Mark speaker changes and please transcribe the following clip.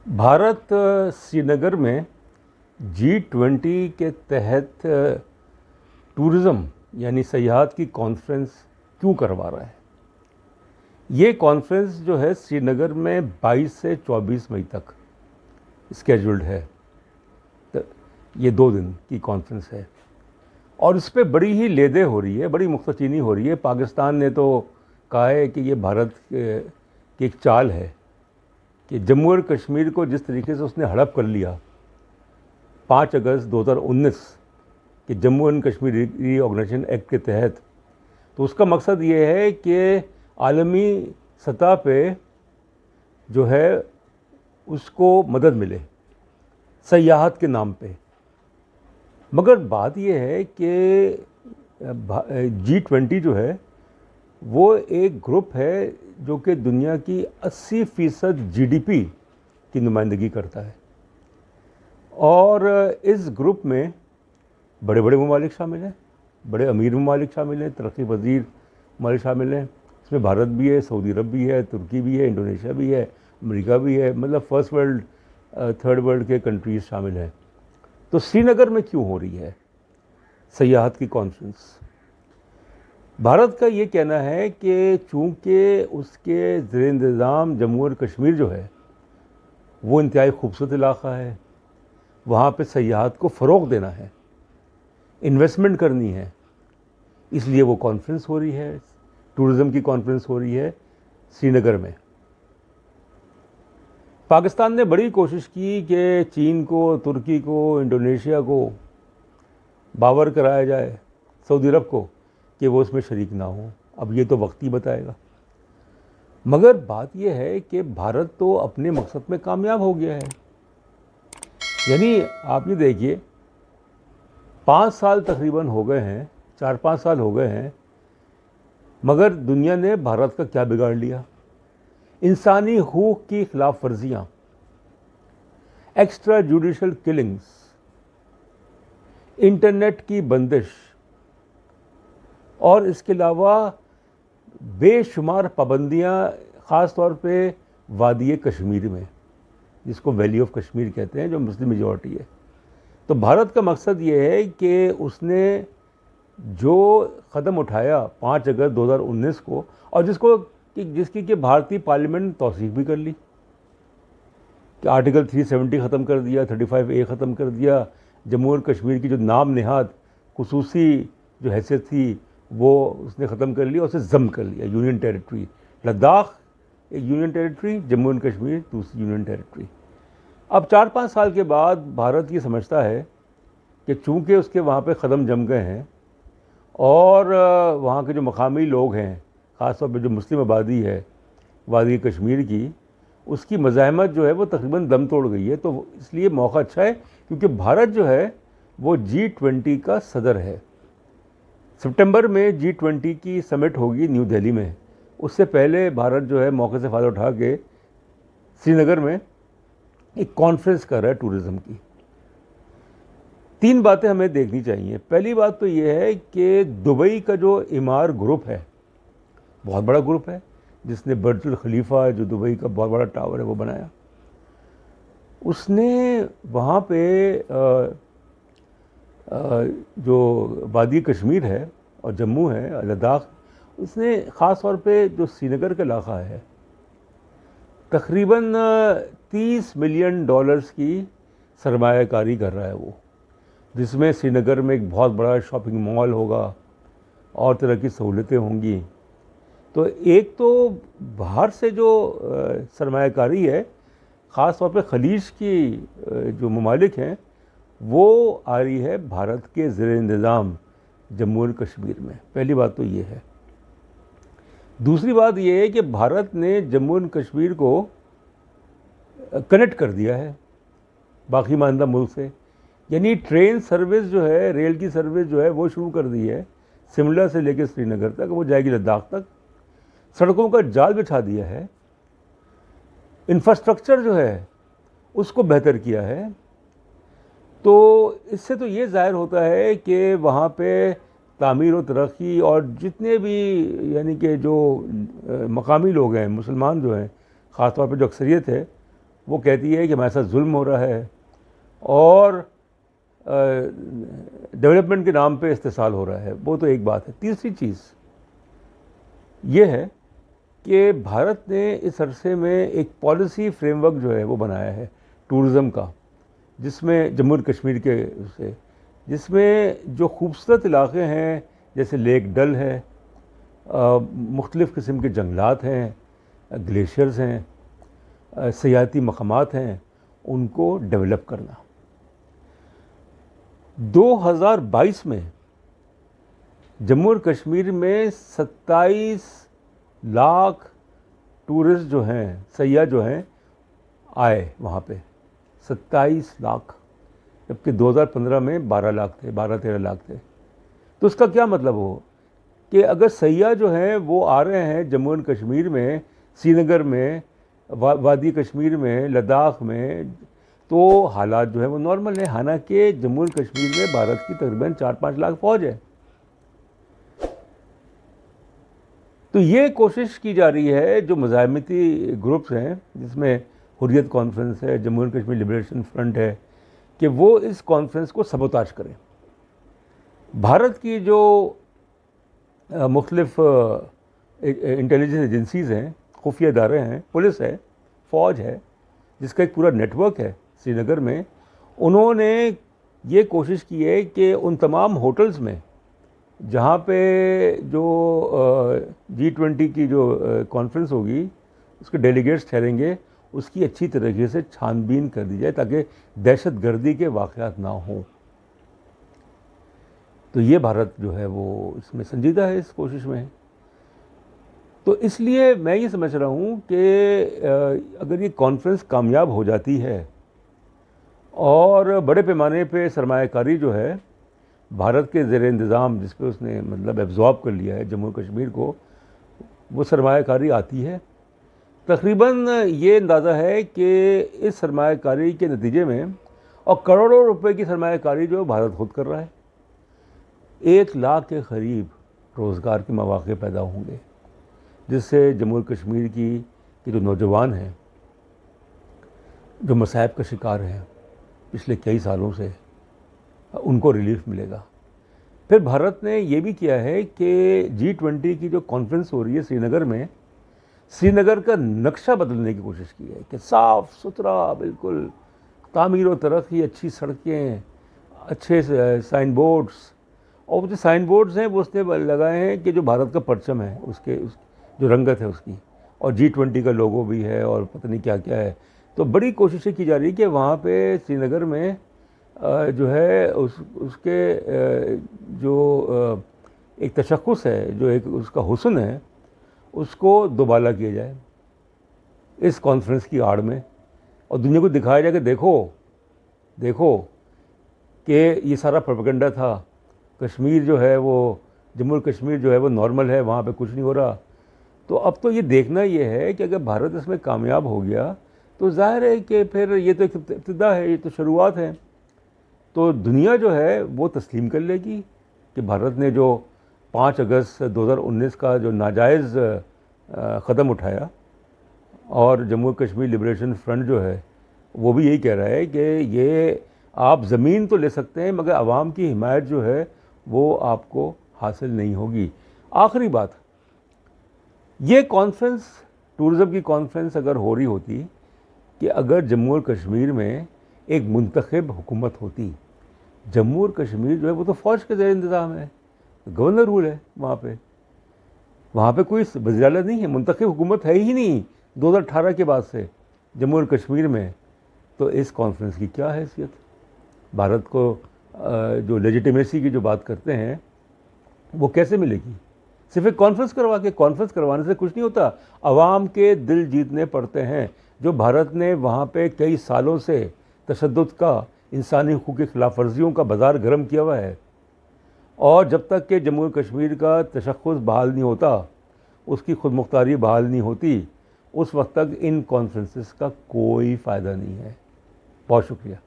Speaker 1: भारत श्रीनगर में G20 के तहत टूरिज़्म यानी सयाहत की कॉन्फ्रेंस क्यों करवा रहा है। ये कॉन्फ्रेंस जो है श्रीनगर में 22 से 24 मई तक स्केड्यूल्ड है। तो ये 2 दिन की कॉन्फ्रेंस है और इस पर बड़ी ही लेदे हो रही है, बड़ी नुक्ताचीनी हो रही है। पाकिस्तान ने तो कहा है कि ये भारत की एक चाल है कि जम्मू और कश्मीर को जिस तरीके से उसने हड़प कर लिया 5 अगस्त 2019 के Jammu and Kashmir reorganisation act के तहत, तो उसका मकसद ये है कि आलमी सतह पे जो है उसको मदद मिले सयाहत के नाम पे। मगर बात यह है कि G20 जो है वो एक ग्रुप है जो कि दुनिया की 80% GDP की नुमाइंदगी करता है और इस ग्रुप में बड़े बड़े ममालिक शामिल हैं, बड़े अमीर ममालिक शामिल हैं, तरक्की पजीर ममालिक शामिल हैं। इसमें भारत भी है, सऊदी अरब भी है, तुर्की भी है, इंडोनेशिया भी है, अमेरिका भी है, मतलब फर्स्ट वर्ल्ड थर्ड वर्ल्ड के कंट्रीज़ शामिल हैं। तो श्रीनगर में क्यों हो रही है सयाहत की कॉन्फ्रेंस? भारत का ये कहना है कि चूँकि उसके ज़ेर इंतज़ाम जम्मू और कश्मीर जो है वो इंतहाई खूबसूरत इलाक़ा है, वहाँ पे सयाहत को फ़रोग़ देना है, इन्वेस्टमेंट करनी है, इसलिए वो कॉन्फ्रेंस हो रही है, टूरिज़्म की कॉन्फ्रेंस हो रही है श्रीनगर में। पाकिस्तान ने बड़ी कोशिश की कि चीन को, तुर्की को, इंडोनेशिया को बावर कराया जाए, सऊदी अरब को, कि वो उसमें शरीक ना हो। अब ये तो वक्त ही बताएगा। मगर बात यह है कि भारत तो अपने मकसद में कामयाब हो गया है। यानी आप ये देखिए 5 साल तकरीबन हो गए हैं, 4-5 साल हो गए हैं, मगर दुनिया ने भारत का क्या बिगाड़ लिया? इंसानी हुकूक की खिलाफ वर्जियाँ, एक्स्ट्रा जुडिशल किलिंग्स, इंटरनेट की बंदिश और इसके अलावा बेशुमार पाबंदियाँ, ख़ास तौर पे वादी कश्मीर में, जिसको वैली ऑफ कश्मीर कहते हैं, जो मुस्लिम मेजॉरिटी है। तो भारत का मकसद ये है कि उसने जो कदम उठाया 5 अगस्त 2019 को, और जिसकी कि भारतीय पार्लियामेंट ने तौसीक भी कर ली कि आर्टिकल 370 ख़त्म कर दिया, 35A ख़त्म कर दिया, जम्मू और कश्मीर की जो नाम नेहाद खुसूसी जो हैसियत थी वो उसने ख़त्म कर लिया, उसे ज़म कर लिया। यूनियन टेरिटरी लद्दाख एक union territory, Jammu and Kashmir दूसरी यूनियन टेरिटरी। अब 4-5 साल के बाद भारत ये समझता है कि चूँकि उसके वहाँ पे कदम जम गए हैं और वहाँ के जो मकामी लोग हैं, ख़ास तौर पे जो मुस्लिम आबादी है वादी कश्मीर की, उसकी मज़ाहमत जो है वो तकरीबन दम तोड़ गई है। तो इसलिए मौका अच्छा है क्योंकि भारत जो है वो G20 का सदर है। सितंबर में G20 की समिट होगी न्यू दिल्ली में। उससे पहले भारत जो है मौके से फ़ायदा उठा के श्रीनगर में एक कॉन्फ्रेंस कर रहा है टूरिज़्म की। 3 बातें हमें देखनी चाहिए। पहली बात तो ये है कि दुबई का जो इमार ग्रुप है, बहुत बड़ा ग्रुप है, जिसने बुर्ज खलीफा जो दुबई का बहुत बड़ा टावर है वो बनाया, उसने वहाँ पे जो वादी कश्मीर है और जम्मू है, लद्दाख, उसने ख़ास तौर पे जो श्रीनगर का इलाक़ा है तकरीबन $30 मिलियन की सरमायाकारी कर रहा है वो, जिसमें श्रीनगर में एक बहुत बड़ा शॉपिंग मॉल होगा और तरह की सहूलतें होंगी। तो एक तो बाहर से जो सरमायाकारी है, ख़ास तौर पे खलीज की जो ममालिक हैं, वो आ रही है भारत के ज़ेर इंतज़ाम जम्मू और कश्मीर में। पहली बात तो ये है। दूसरी बात ये है कि भारत ने जम्मू और कश्मीर को कनेक्ट कर दिया है बाकी मानदा मुल्क से। यानी ट्रेन सर्विस जो है, रेल की सर्विस जो है वो शुरू कर दी है शिमला से लेकर श्रीनगर तक, वो जाएगी लद्दाख तक। सड़कों का जाल बिछा दिया है, इंफ्रास्ट्रक्चर जो है उसको बेहतर किया है। तो इससे तो ये ज़ाहिर होता है कि वहाँ पे तामीर और तरक्की और जितने भी यानी कि जो मकामी लोग हैं, मुसलमान जो हैं, ख़ास तौर पे जो अक्सरियत है, वो कहती है कि हमारे साथ जुल्म हो रहा है और डेवलपमेंट के नाम पे इस्तेसाल हो रहा है। वो तो एक बात है। तीसरी चीज़ ये है कि भारत ने इस अरसे में एक पॉलिसी फ्रेमवर्क जो है वो बनाया है टूरिज़म का, जिसमें जम्मू और कश्मीर के से जिसमें जो खूबसूरत इलाके हैं जैसे लेक डल है, मुख्तलिफ़ किस्म के जंगलात हैं, ग्लेशियर्स हैं, सयाहती मकामात हैं, उनको डेवलप करना। 2022 में जम्मू और कश्मीर में 27 लाख टूरिस्ट जो हैं, सयाह जो हैं, आए वहाँ पे 27 लाख, जबकि 2015 में 12 लाख थे, 12-13 लाख थे। तो उसका क्या मतलब हो कि अगर सयाह जो हैं वो आ रहे हैं जम्मू और कश्मीर में, श्रीनगर में, वादी कश्मीर में, लद्दाख में, तो हालात जो है वो नॉर्मल है। हालांकि जम्मू और कश्मीर में भारत की तकरीबन 4-5 लाख फौज है। तो ये कोशिश की जा रही है, जो मज़ाहमती ग्रुप्स हैं जिसमें हुर्रियत कॉन्फ्रेंस है, जम्मू और कश्मीर लिबरेशन फ्रंट है, कि वो इस कॉन्फ्रेंस को सबोताज करें। भारत की जो मुख्तलिफ इंटेलिजेंस एजेंसीज़ हैं, खुफिया इदारे हैं, पुलिस है, फ़ौज है, जिसका एक पूरा नेटवर्क है श्रीनगर में, उन्होंने ये कोशिश की है कि उन तमाम होटल्स में जहाँ पे जो G20 की जो कॉन्फ्रेंस होगी उसके डेलीगेट्स ठहरेंगे, उसकी अच्छी तरीके से छानबीन कर दी जाए ताकि दहशतगर्दी के वाक़यात ना हों। तो ये भारत जो है वो इसमें संजीदा है, इस कोशिश में। तो इसलिए मैं ये समझ रहा हूँ कि अगर ये कॉन्फ्रेंस कामयाब हो जाती है और बड़े पैमाने पे सरमायाकारी जो है भारत के ज़ेर इंतज़ाम, जिस पे उसने मतलब एब्जॉर्ब कर लिया है जम्मू कश्मीर को, वो सरमायाकारी आती है, तकरीबन ये अंदाज़ा है कि इस सरमायाकारी के नतीजे में, और करोड़ों रुपए की सरमायाकारी जो भारत खुद कर रहा है, 1 लाख के करीब रोज़गार के मौक़े पैदा होंगे, जिससे जम्मू और कश्मीर की जो नौजवान हैं, जो मसाइब का शिकार हैं पिछले कई सालों से, उनको रिलीफ मिलेगा। फिर भारत ने ये भी किया है कि G20 की जो कॉन्फ्रेंस हो रही है श्रीनगर में, श्रीनगर का नक्शा बदलने की कोशिश की है कि साफ़ सुथरा, बिल्कुल तामीर व तरक्की, अच्छी सड़कें, अच्छे साइन बोर्ड्स, और जो साइन बोर्ड्स हैं वो उसने लगाए हैं कि जो भारत का परचम है उसके जो रंगत है उसकी, और G20 का लोगो भी है और पता नहीं क्या क्या है। तो बड़ी कोशिशें की जा रही है कि वहाँ पे श्रीनगर में जो है उसके जो एक तशख़्ख़ुस है, जो एक उसका हुस्न है, उसको दोबाला किया जाए इस कॉन्फ्रेंस की आड़ में, और दुनिया को दिखाया जाए कि देखो कि ये सारा प्रोपेगेंडा था, कश्मीर जो है वो, जम्मू और कश्मीर जो है वो नॉर्मल है, वहाँ पे कुछ नहीं हो रहा। तो अब तो ये देखना ये है कि अगर भारत इसमें कामयाब हो गया तो जाहिर है कि फिर ये तो एक इब्तिदा है, ये तो शुरुआत है। तो दुनिया जो है वो तस्लीम कर लेगी कि भारत ने जो 5 अगस्त 2019 का जो नाजायज़ क़दम उठाया, और जम्मू कश्मीर लिबरेशन फ्रंट जो है वो भी यही कह रहा है कि ये आप ज़मीन तो ले सकते हैं मगर आवाम की हिमायत जो है वो आपको हासिल नहीं होगी। आखिरी बात, ये कॉन्फ्रेंस, टूरिज़म की कॉन्फ्रेंस अगर हो रही होती कि अगर जम्मू और कश्मीर में एक मुंतखब हुकूमत होती, जम्मू और कश्मीर जो है वो तो फ़ौज के ज़ेर इंतज़ाम है, गवर्नर रूल है वहाँ पे कोई वज़ीर आला नहीं है, मुंतखब हुकूमत है ही नहीं 2018 के बाद से जम्मू और कश्मीर में। तो इस कॉन्फ्रेंस की क्या हैसियत? भारत को जो लेजिटिमेसी की जो बात करते हैं वो कैसे मिलेगी? सिर्फ एक कॉन्फ्रेंस करवाने से कुछ नहीं होता। आवाम के दिल जीतने पड़ते हैं। जो भारत ने वहाँ पे कई सालों से तशद्दुद का, इंसानी हुकूक़ की खिलाफ वर्जियों का बाज़ार गर्म किया हुआ है, और जब तक कि जम्मू और कश्मीर का तशख़्ख़ुस बहाल नहीं होता, उसकी खुद मुख्तारी बहाल नहीं होती, उस वक्त तक इन कॉन्फ्रेंसेस का कोई फ़ायदा नहीं है। बहुत शुक्रिया।